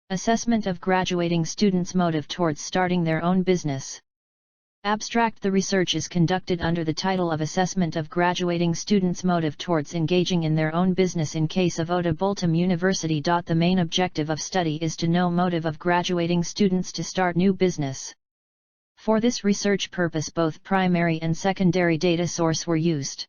Assessment of graduating students' motive towards starting their own business. Abstract: the research is conducted under the title of Assessment of Graduating Students' Motive Towards Engaging in Their Own Business in case of Oda Bultum University. The main objective of study is to know motive of graduating students to start new business. For this research purpose both primary and secondary data source were used.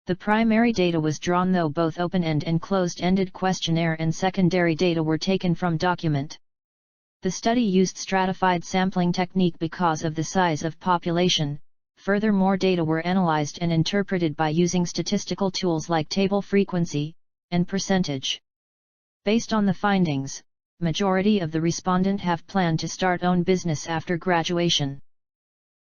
The primary data was drawn through both open-end and closed-ended questionnaire, and secondary data were taken from document. The study used stratified sampling technique because of the size of population. Furthermore, data were analyzed and interpreted by using statistical tools like table frequency and percentage. Based on the findings, majority of the respondent have planned to start own business after graduation.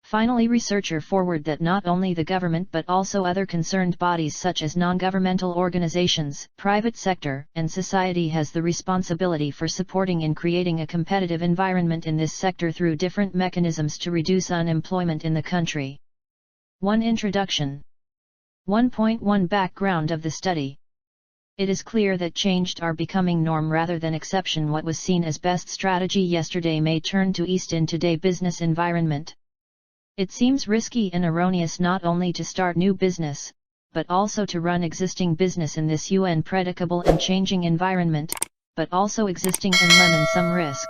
Finally, researcher forward that not only the government but also other concerned bodies such as non-governmental organizations, private sector, and society has the responsibility for supporting in creating a competitive environment in this sector through different mechanisms to reduce unemployment in the country. 1. Introduction. 1.1 Background of the study. It is clear that changed are becoming norm rather than exception. What was seen as best strategy yesterday may turn to east in today business environment. It seems risky and erroneous not only to start new business, but also to run existing business in this unpredictable and changing environment, but also existing and lemon some risk.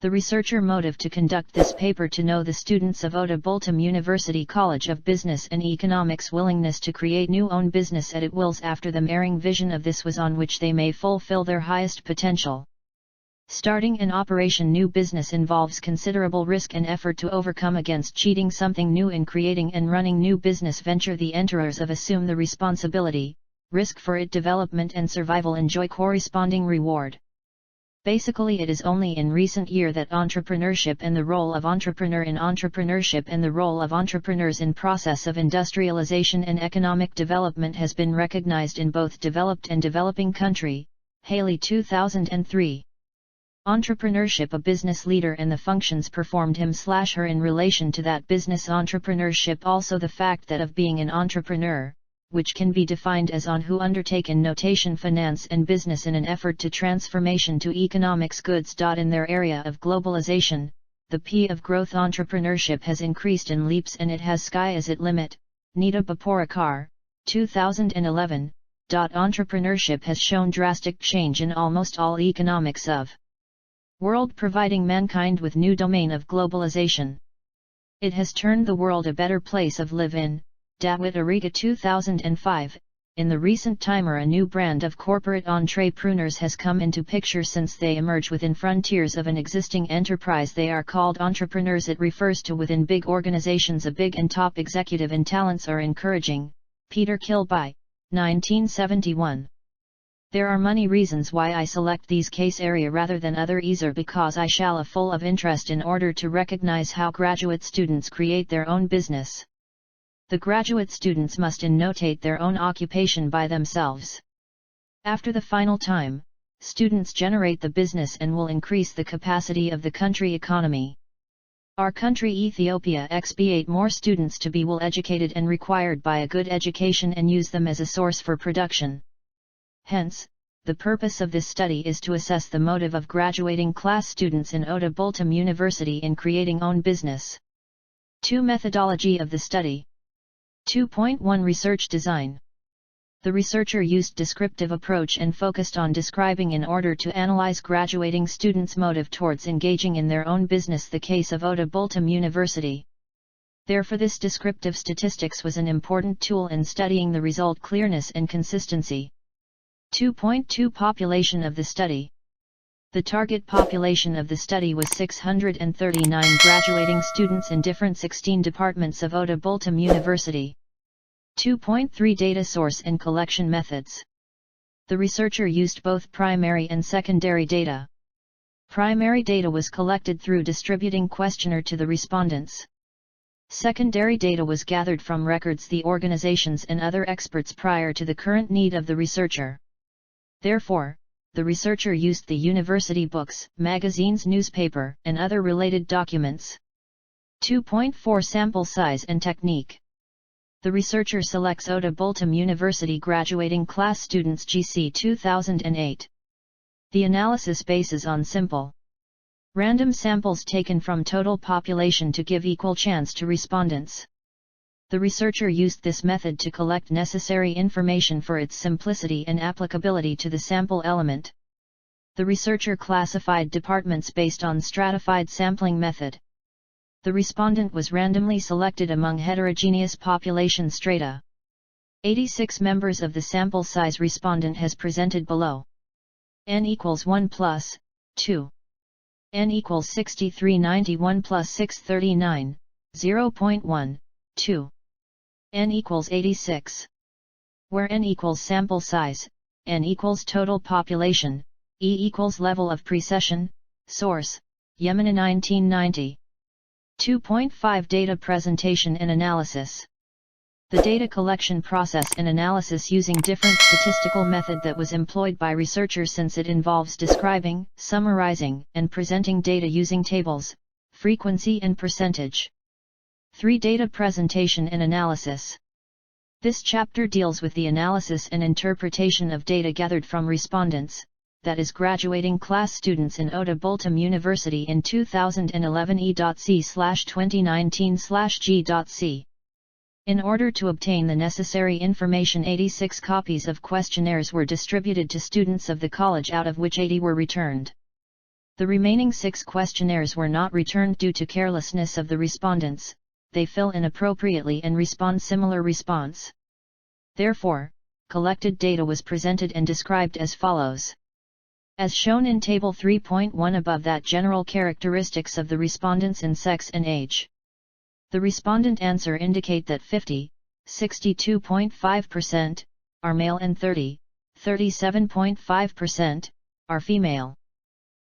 The researcher motive to conduct this paper to know the students of Oda Bultum University College of Business and Economics willingness to create new own business at it wills after the marrying vision of this was on which they may fulfill their highest potential. Starting an operation new business involves considerable risk and effort to overcome against cheating something new in creating and running new business venture. The enterers of assume the responsibility, risk for it development and survival enjoy corresponding reward. Basically it is only in recent year that entrepreneurship and the role of entrepreneur in entrepreneurship and the role of entrepreneurs in process of industrialization and economic development has been recognized in both developed and developing country. Haley 2003. Entrepreneurship: a business leader and the functions performed him/her in relation to that business. Entrepreneurship also the fact that of being an entrepreneur, which can be defined as on who undertake in notation finance and business in an effort to transformation to economics goods. In their area of globalization, the P of growth entrepreneurship has increased in leaps and it has sky as its limit. Nita Baporakar, 2011. Entrepreneurship has shown drastic change in almost all economics of world, providing mankind with new domain of globalization. It has turned the world a better place of live in. Dawit Ariga 2005. In the recent timer a new brand of corporate entrepreneurs has come into picture since they emerge within frontiers of an existing enterprise. They are called entrepreneurs. It refers to within big organizations a big and top executive and talents are encouraging. Peter Kilby, 1971. There are many reasons why I select these case area rather than other either because I shall a full of interest in order to recognize how graduate students create their own business. The graduate students must innotate their own occupation by themselves. After the final time, students generate the business and will increase the capacity of the country economy. Our country Ethiopia expect more students to be well educated and required by a good education and use them as a source for production. Hence, the purpose of this study is to assess the motive of graduating class students in Oda Bultum University in creating own business. 2. Methodology of the study. 2.1 Research design. The researcher used descriptive approach and focused on describing in order to analyze graduating students' motive towards engaging in their own business, the case of Oda Bultum University. Therefore this descriptive statistics was an important tool in studying the result clearness and consistency. 2.2 Population of the study. The target population of the study was 639 graduating students in different 16 departments of Oda Bultum University. 2.3 Data source and collection methods. The researcher used both primary and secondary data. Primary data was collected through distributing questionnaire to the respondents. Secondary data was gathered from records the organizations and other experts prior to the current need of the researcher. Therefore, the researcher used the university books, magazines, newspaper, and other related documents. 2.4 Sample size and technique. The researcher selects Oda Bultum University graduating class students GC 2008. The analysis bases on simple random samples taken from total population to give equal chance to respondents. The researcher used this method to collect necessary information for its simplicity and applicability to the sample element. The researcher classified departments based on stratified sampling method. The respondent was randomly selected among heterogeneous population strata. 86 members of the sample size respondent has presented below. N equals 1 plus 2. N equals 6391 plus 639, 0.1, 2. N equals 86. Where N equals sample size, N equals total population, E equals level of precession, source, Yemeni 1990. 2.5 Data presentation and analysis. The data collection process and analysis using different statistical method that was employed by researchers since it involves describing, summarizing, and presenting data using tables, frequency and percentage. 3. Data presentation and analysis. This chapter deals with the analysis and interpretation of data gathered from respondents, that is graduating class students in Oda Bultum University in 2011 E.C/2019/G.C. In order to obtain the necessary information, 86 copies of questionnaires were distributed to students of the college, out of which 80 were returned. The remaining 6 questionnaires were not returned due to carelessness of the respondents. They fill in appropriately and respond similar response. Therefore, collected data was presented and described as follows. As shown in Table 3.1 above, that general characteristics of the respondents in sex and age. The respondent answer indicate that 50, 62.5%, are male and 30, 37.5%, are female.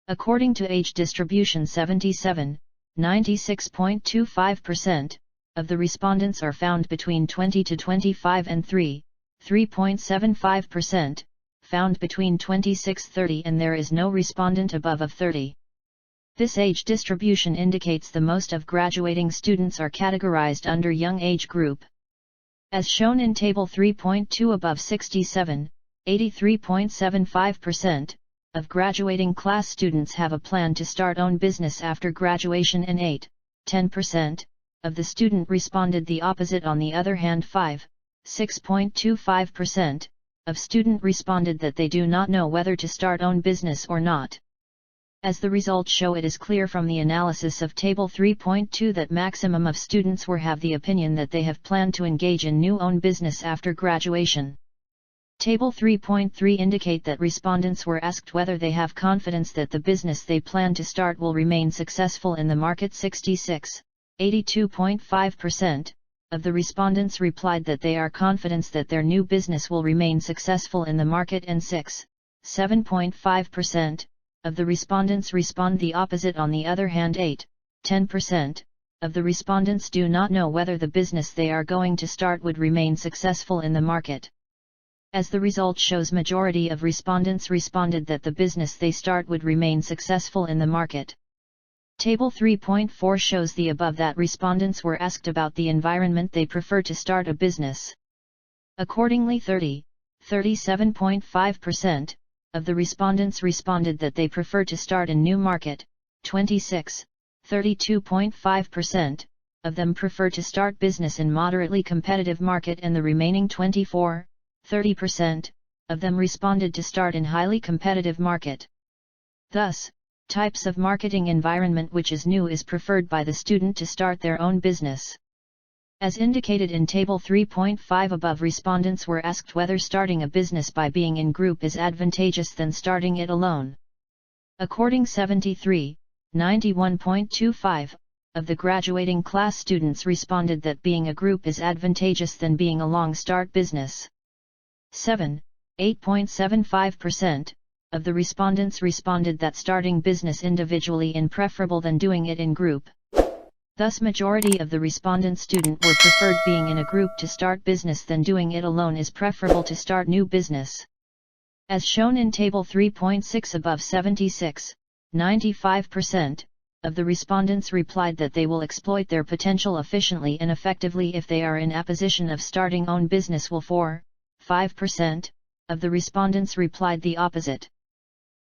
According to age distribution, 77, 96.25%, of the respondents are found between 20 to 25 and 3.75%, found between 26-30, and there is no respondent above of 30. This age distribution indicates the most of graduating students are categorized under young age group. As shown in Table 3.2 above, 67, 83.75%, of graduating class students have a plan to start own business after graduation, and 10%, of the student responded the opposite. On the other hand, 6.25%, of student responded that they do not know whether to start own business or not. As the results show, it is clear from the analysis of Table 3.2 that maximum of students have the opinion that they have planned to engage in new own business after graduation. Table 3.3 indicate that respondents were asked whether they have confidence that the business they plan to start will remain successful in the market. 66, 82.5%, of the respondents replied that they are confident that their new business will remain successful in the market, and 7.5%, of the respondents respond the opposite. On the other hand, 10%, of the respondents do not know whether the business they are going to start would remain successful in the market. As the result shows, majority of respondents responded that the business they start would remain successful in the market. Table 3.4 shows the above, that respondents were asked about the environment they prefer to start a business. Accordingly, 37.5%, of the respondents responded that they prefer to start in new market, 32.5%, of them prefer to start business in moderately competitive market, and the remaining 30%, of them responded to start in highly competitive market. Thus, types of marketing environment which is new is preferred by the student to start their own business. As indicated in Table 3.5 above, respondents were asked whether starting a business by being in group is advantageous than starting it alone. According 73, 91.25, of the graduating class students responded that being a group is advantageous than being alone start business. 8.75%, of the respondents responded that starting business individually is preferable than doing it in group. Thus, majority of the respondent student were preferred being in a group to start business than doing it alone is preferable to start new business. As shown in Table 3.6 above, 76, 95%, of the respondents replied that they will exploit their potential efficiently and effectively if they are in a position of starting own business, while 5%, of the respondents replied the opposite.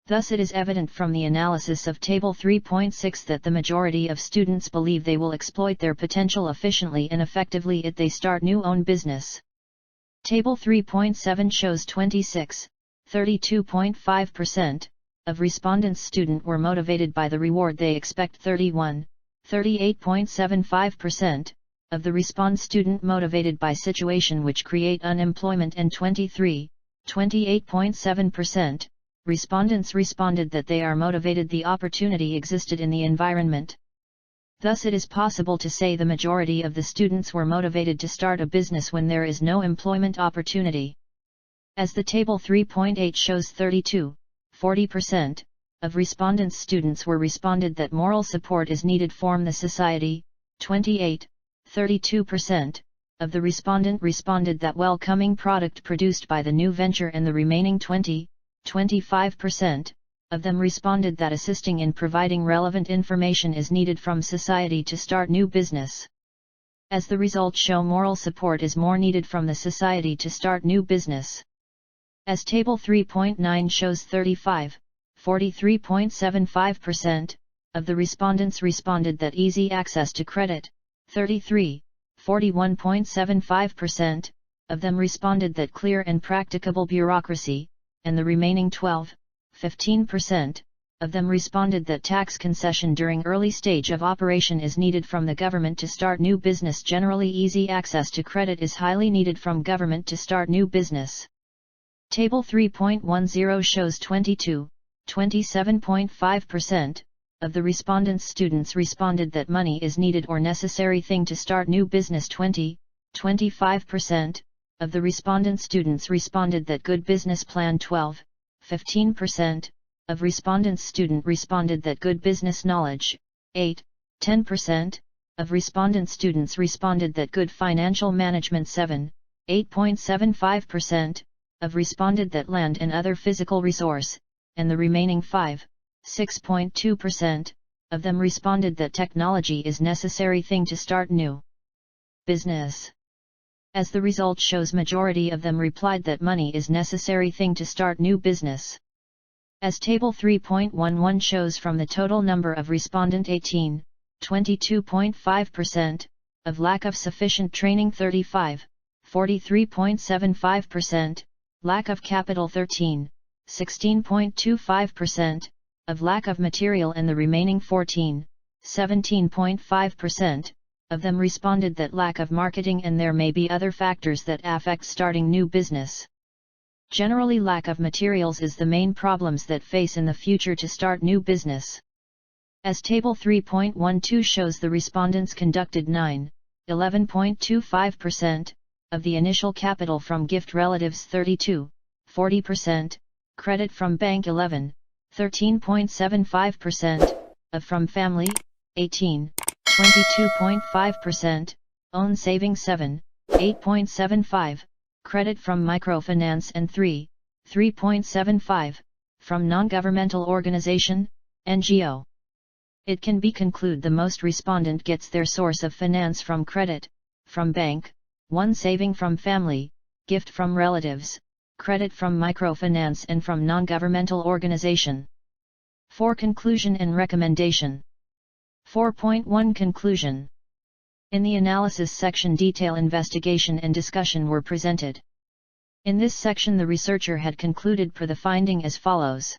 Thus it is evident from the analysis of Table 3.6 that the majority of students believe they will exploit their potential efficiently and effectively if they start new own business. Table 3.7 shows 32.5% of respondents' student were motivated by the reward they expect. 38.75% of the respond student motivated by situation which create unemployment, and 28.7% respondents responded that they are motivated the opportunity existed in the environment. Thus it is possible to say the majority of the students were motivated to start a business when there is no employment opportunity. As the table 3.8 shows, 40% of respondents' students were responded that moral support is needed from the society. 32% of the respondent responded that welcoming product produced by the new venture, and the remaining 25% of them responded that assisting in providing relevant information is needed from society to start new business. As the results show, moral support is more needed from the society to start new business. As table 3.9 shows, 43.75% of the respondents responded that easy access to credit. 41.75% of them responded that clear and practicable bureaucracy, and the remaining 15% of them responded that tax concession during early stage of operation is needed from the government to start new business. Generally, easy access to credit is highly needed from government to start new business. Table 3.10 shows 27.5% of the respondents' students responded that money is needed or necessary thing to start new business. 25% of the respondent students responded that good business plan. 15% of respondents' student responded that good business knowledge. 10% of respondent students responded that good financial management. 8.75% of responded that land and other physical resource, and the remaining 6.2% of them responded that technology is necessary thing to start new business. As the result shows, majority of them replied that money is necessary thing to start new business. As table 3.11 shows, from the total number of respondent 22.5% of lack of sufficient training. 43.75% lack of capital. 16.25% of lack of material, and the remaining 17.5% of them responded that lack of marketing, and there may be other factors that affect starting new business. Generally, lack of materials is the main problems that face in the future to start new business. As table 3.12 shows, the respondents conducted 11.25% of the initial capital from gift relatives. 40% credit from bank. 13.75% of from family. 22.5% own savings. 8.75 credit from microfinance, and 3.75 from non-governmental organization, NGO. It can be concluded the most respondent gets their source of finance from credit, from bank, 1 saving from family, gift from relatives, credit from microfinance, and from non-governmental organization. For conclusion and recommendation. 4.1 Conclusion. In the analysis section, detail, investigation and discussion were presented. In this section, the researcher had concluded per the finding as follows.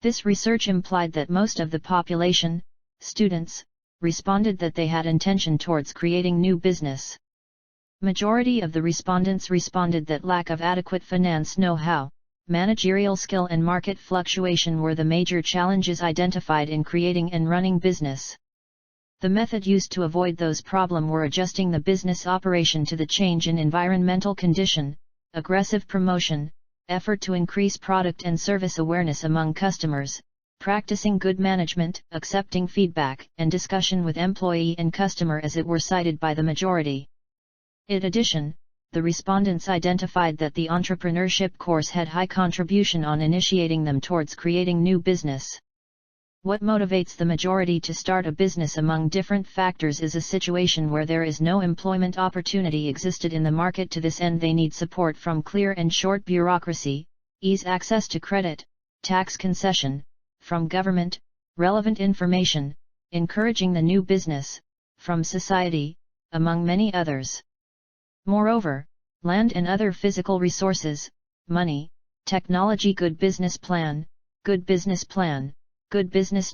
This research implied that most of the population, students, responded that they had intention towards creating new business. Majority of the respondents responded that lack of adequate finance know-how, managerial skill and market fluctuation were the major challenges identified in creating and running business. The method used to avoid those problems were adjusting the business operation to the change in environmental condition, aggressive promotion, effort to increase product and service awareness among customers, practicing good management, accepting feedback, and discussion with employee and customer as it were cited by the majority. In addition, the respondents identified that the entrepreneurship course had high contribution on initiating them towards creating new business. What motivates the majority to start a business among different factors is a situation where there is no employment opportunity existed in the market. To this end, they need support from clear and short bureaucracy, ease access to credit, tax concession, from government, relevant information, encouraging the new business, from society, among many others. Moreover, land and other physical resources, money, technology, good business plan, good business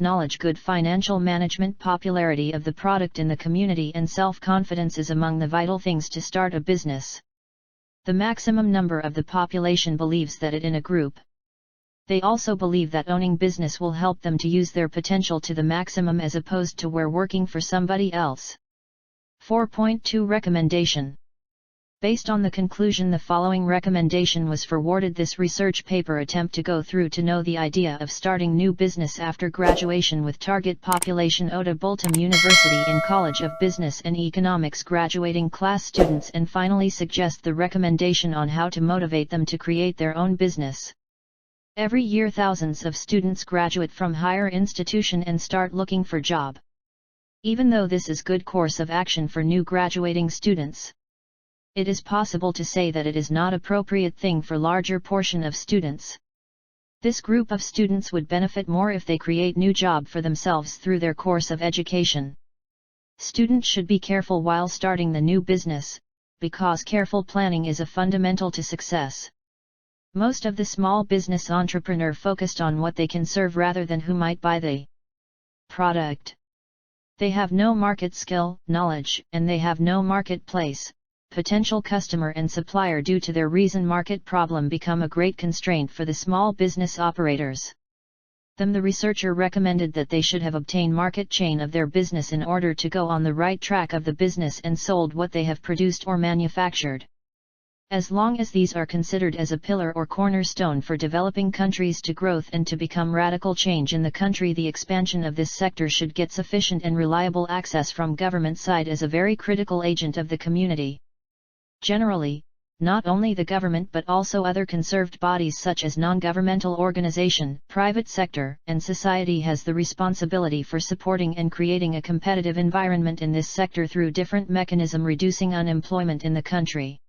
knowledge, good financial management, popularity of the product in the community, and self-confidence is among the vital things to start a business. The maximum number of the population believes that it in a group. They also believe that owning business will help them to use their potential to the maximum as opposed to where working for somebody else. 4.2 Recommendation. Based on the conclusion, the following recommendation was forwarded. This research paper attempt to go through to know the idea of starting new business after graduation with target population Oda Bultum University in College of Business and Economics graduating class students, and finally suggest the recommendation on how to motivate them to create their own business. Every year thousands of students graduate from higher institution and start looking for job. Even though this is good course of action for new graduating students, it is possible to say that it is not appropriate thing for larger portion of students. This group of students would benefit more if they create new job for themselves through their course of education. Students should be careful while starting the new business, because careful planning is a fundamental to success. Most of the small business entrepreneur focused on what they can serve rather than who might buy the product. They have no market skill, knowledge, and they have no marketplace, potential customer and supplier. Due to their reason, market problem become a great constraint for the small business operators. The researcher recommended that they should have obtained market chain of their business in order to go on the right track of the business and sold what they have produced or manufactured. As long as these are considered as a pillar or cornerstone for developing countries to growth and to become radical change in the country, the expansion of this sector should get sufficient and reliable access from government side as a very critical agent of the community. Generally, not only the government but also other conserved bodies such as non-governmental organization, private sector, and society has the responsibility for supporting and creating a competitive environment in this sector through different mechanism reducing unemployment in the country.